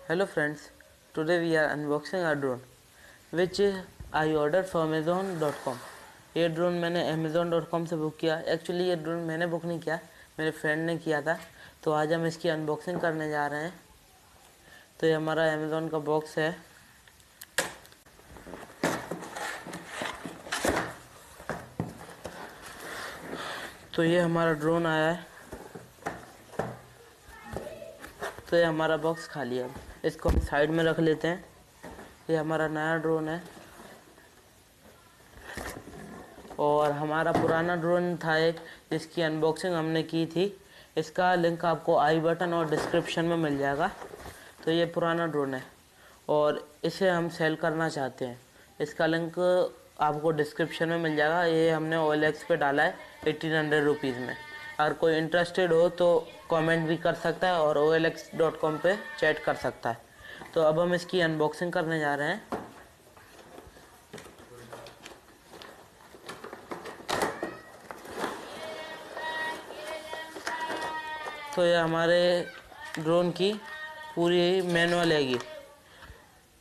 Hello friends, today we are unboxing a drone which I ordered from amazon.com। ये drone मैंने amazon.com से book किया। Actually ये drone मैंने बुक नहीं किया, मेरे फ्रेंड ने किया था। तो आज हम इसकी अनबॉक्सिंग करने जा रहे हैं। तो ये हमारा अमेज़ॉन का बॉक्स है। तो ये हमारा ड्रोन आया है। तो ये हमारा बॉक्स खाली है। इसको हम साइड में रख लेते हैं। ये हमारा नया ड्रोन है और हमारा पुराना ड्रोन था एक, जिसकी अनबॉक्सिंग हमने की थी। इसका लिंक आपको आई बटन और डिस्क्रिप्शन में मिल जाएगा। तो ये पुराना ड्रोन है और इसे हम सेल करना चाहते हैं। इसका लिंक आपको डिस्क्रिप्शन में मिल जाएगा। ये हमने OLX पे डाला है 1800 रुपीज़ में। अगर कोई इंटरेस्टेड हो तो कमेंट भी कर सकता है और olx.com पे चैट कर सकता है। तो अब हम इसकी अनबॉक्सिंग करने जा रहे हैं। तो ये हमारे ड्रोन की पूरी मैनुअल है। ये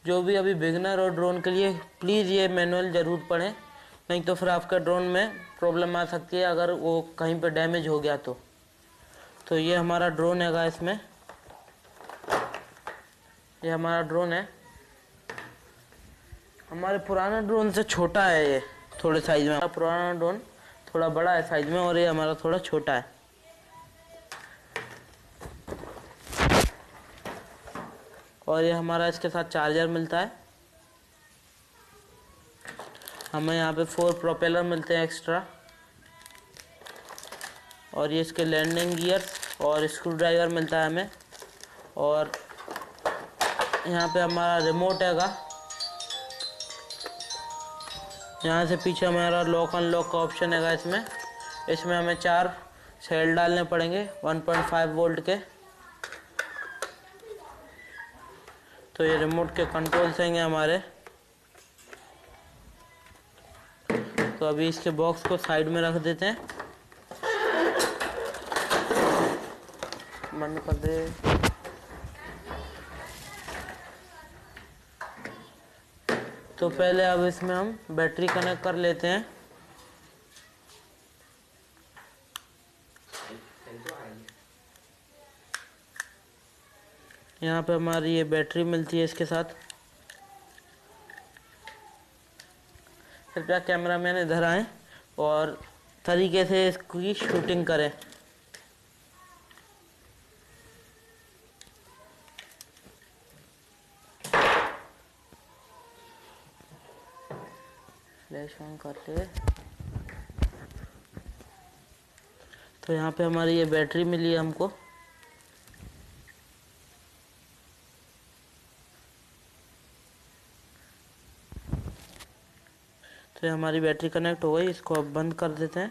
जो भी अभी बिगनर और ड्रोन के लिए प्लीज़ ये मैनुअल ज़रूर पढ़ें, नहीं तो फिर आपके ड्रोन में प्रॉब्लम आ सकती है अगर वो कहीं पे डैमेज हो गया तो ये हमारा ड्रोन है। इसमें ये हमारा ड्रोन है। हमारे पुराने ड्रोन से छोटा है ये थोड़े साइज में। पुराना ड्रोन थोड़ा बड़ा है साइज में और ये हमारा थोड़ा छोटा है। और ये हमारा इसके साथ चार्जर मिलता है। हमें यहाँ पे 4 प्रोपेलर मिलते हैं एक्स्ट्रा। और ये इसके लैंडिंग गियर और स्क्रू ड्राइवर मिलता है हमें। और यहाँ पे हमारा रिमोट हैगा। यहाँ से पीछे हमारा लॉक अनलॉक का ऑप्शन हैगा। इसमें हमें 4 सेल डालने पड़ेंगे 1.5 वोल्ट के। तो ये रिमोट के कंट्रोल्स हैं हमारे। तो अभी इसके बॉक्स को साइड में रख देते हैं। बंद कर दे। तो पहले अब इसमें हम बैटरी कनेक्ट कर लेते हैं। यहाँ पे हमारी ये बैटरी मिलती है इसके साथ। कृपया कैमरामैन इधर आएं और तरीके से इसकी शूटिंग करें। फ्लैश ऑन करते। तो यहाँ पे हमारी ये बैटरी मिली है हमको। तो ये हमारी बैटरी कनेक्ट हो गई। इसको अब बंद कर देते हैं।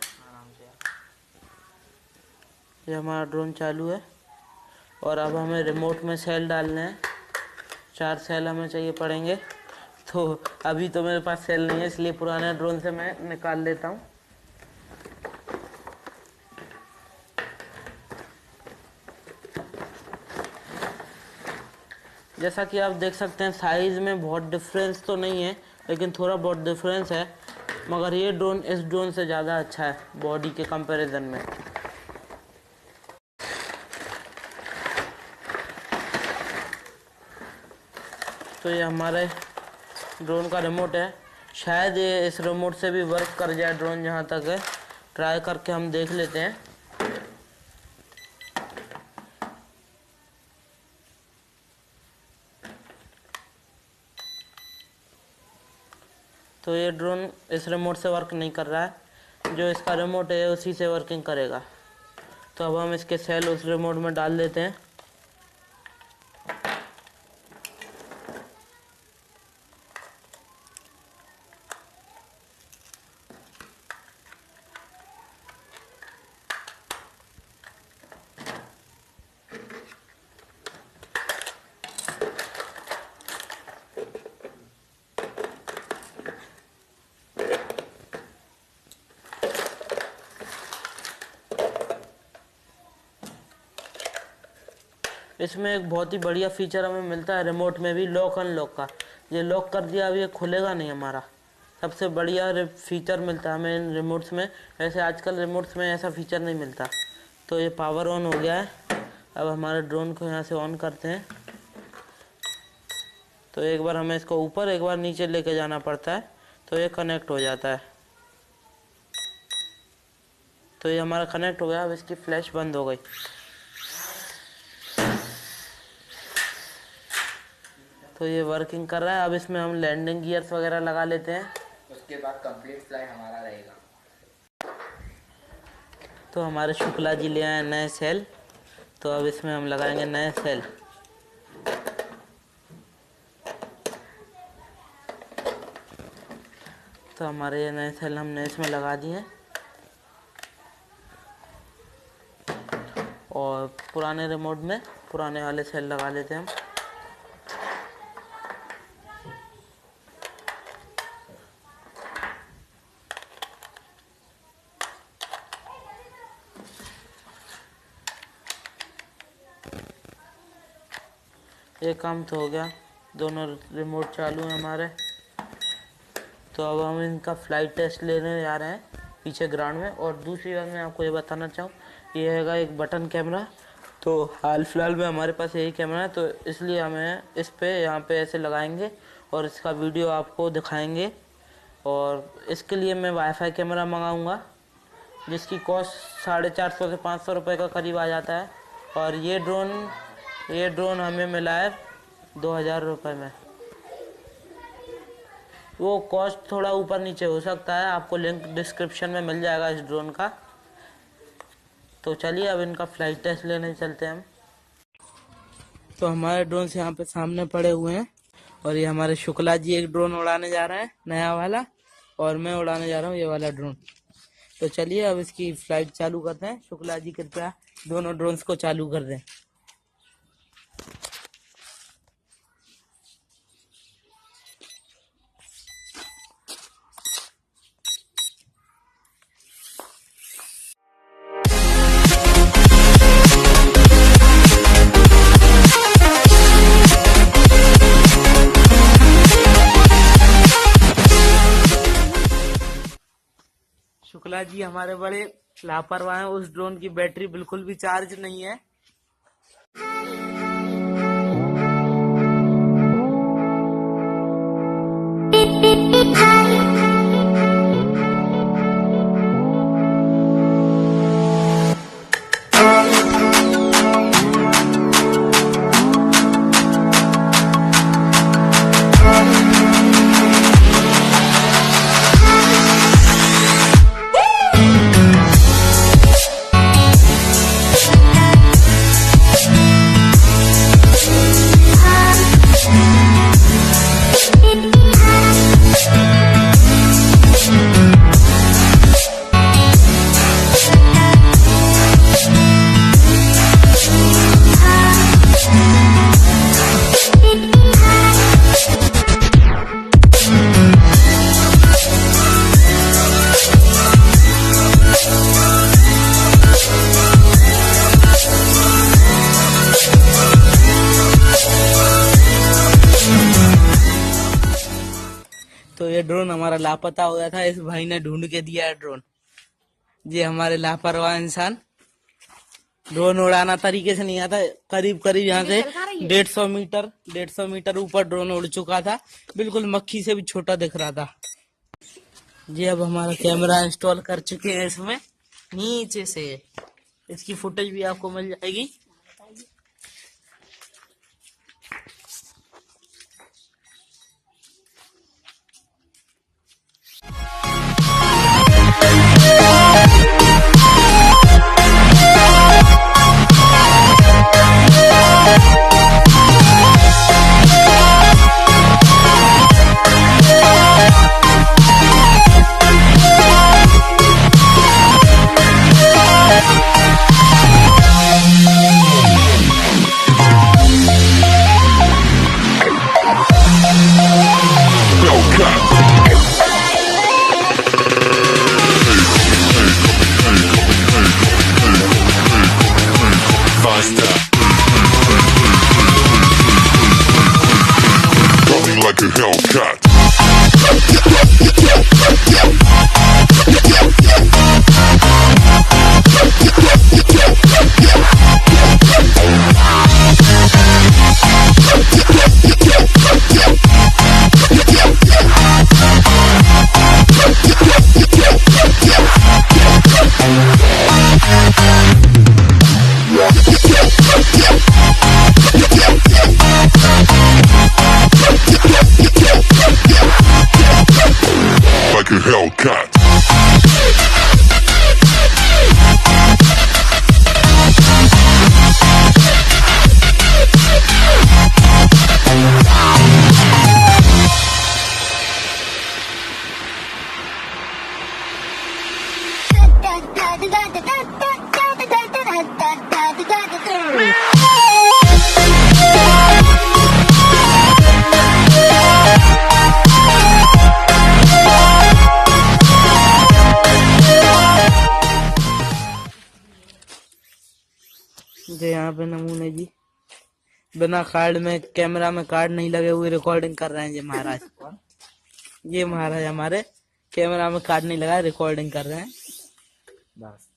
ये हमारा ड्रोन चालू है और अब हमें रिमोट में सेल डालने हैं। 4 सेल हमें चाहिए पड़ेंगे। तो अभी तो मेरे पास सेल नहीं है, इसलिए पुराने ड्रोन से मैं निकाल लेता हूँ। जैसा कि आप देख सकते हैं साइज़ में बहुत डिफरेंस तो नहीं है, लेकिन थोड़ा बहुत डिफरेंस है। मगर ये ड्रोन इस ड्रोन से ज़्यादा अच्छा है बॉडी के कंपैरिजन में। तो ये हमारे ड्रोन का रिमोट है। शायद ये इस रिमोट से भी वर्क कर जाए ड्रोन, जहाँ तक है। ट्राई करके हम देख लेते हैं। तो ये ड्रोन इस रिमोट से वर्क नहीं कर रहा है। जो इसका रिमोट है उसी से वर्किंग करेगा। तो अब हम इसके सेल उस रिमोट में डाल देते हैं। इसमें एक बहुत ही बढ़िया फीचर हमें मिलता है रिमोट में भी, लॉक अनलॉक का। ये लॉक कर दिया अब ये खुलेगा नहीं हमारा, सबसे बढ़िया फीचर मिलता है हमें इन रिमोट्स में। ऐसे आजकल रिमोट्स में ऐसा फीचर नहीं मिलता। तो ये पावर ऑन हो गया है। अब हमारे ड्रोन को यहाँ से ऑन करते हैं। तो एक बार हमें इसको ऊपर एक बार नीचे लेके जाना पड़ता है, तो ये कनेक्ट हो जाता है। तो ये हमारा कनेक्ट हो गया। अब इसकी फ्लैश बंद हो गई। तो ये वर्किंग कर रहा है। अब इसमें हम लैंडिंग गियर्स वगैरह लगा लेते हैं, उसके बाद कंप्लीट फ्लाई हमारा रहेगा। तो हमारे शुक्ला जी ले आए नए सेल। तो अब इसमें हम लगाएंगे नए सेल। तो हमारे ये नए सेल हमने इसमें लगा दिए और पुराने रिमोट में पुराने वाले सेल लगा लेते हैं हम। ये काम तो हो गया, दोनों रिमोट चालू हैं हमारे। तो अब हम इनका फ्लाइट टेस्ट लेने जा रहे हैं पीछे ग्राउंड में। और दूसरी बात मैं आपको ये बताना चाहूँ, ये हैगा एक बटन कैमरा। तो हाल फिलहाल में हमारे पास यही कैमरा है, तो इसलिए हमें इस पे यहाँ पे ऐसे लगाएंगे और इसका वीडियो आपको दिखाएंगे। और इसके लिए मैं वाईफाई कैमरा मंगाऊँगा, जिसकी कॉस्ट 450 से 500 रुपये का करीब आ जाता है। और ये ड्रोन हमें मिला है 2000 रुपये में। वो कॉस्ट थोड़ा ऊपर नीचे हो सकता है, आपको लिंक डिस्क्रिप्शन में मिल जाएगा इस ड्रोन का। तो चलिए अब इनका फ्लाइट टेस्ट लेने चलते हैं हम। तो हमारे ड्रोन यहाँ पे सामने पड़े हुए हैं और ये हमारे शुक्ला जी एक ड्रोन उड़ाने जा रहे हैं नया वाला, और मैं उड़ाने जा रहा हूँ ये वाला ड्रोन। तो चलिए अब इसकी फ्लाइट चालू करते हैं। शुक्ला जी कृपया दोनों ड्रोन्स को चालू कर दें। शुक्ला जी हमारे बड़े लापरवाह हैं, उस ड्रोन की बैटरी बिल्कुल भी चार्ज नहीं है। तो ये ड्रोन हमारा लापता हो गया था, इस भाई ने ढूंढ के दिया है ड्रोन। ये हमारे लापरवाह इंसान, ड्रोन उड़ाना तरीके से नहीं आता। करीब करीब यहाँ से 150 मीटर ऊपर ड्रोन उड़ चुका था, बिल्कुल मक्खी से भी छोटा दिख रहा था। जी अब हमारा कैमरा इंस्टॉल कर चुके हैं इसमें नीचे से। इसकी फुटेज भी आपको मिल जाएगी। Hellcat. Like a Hellcat. जो यहाँ पे नमूने जी बिना कार्ड में, कैमरा में कार्ड नहीं लगे हुए रिकॉर्डिंग कर रहे हैं ये महाराज। ये महाराज हमारे कैमरा में कार्ड नहीं लगा, रिकॉर्डिंग कर रहे हैं बस।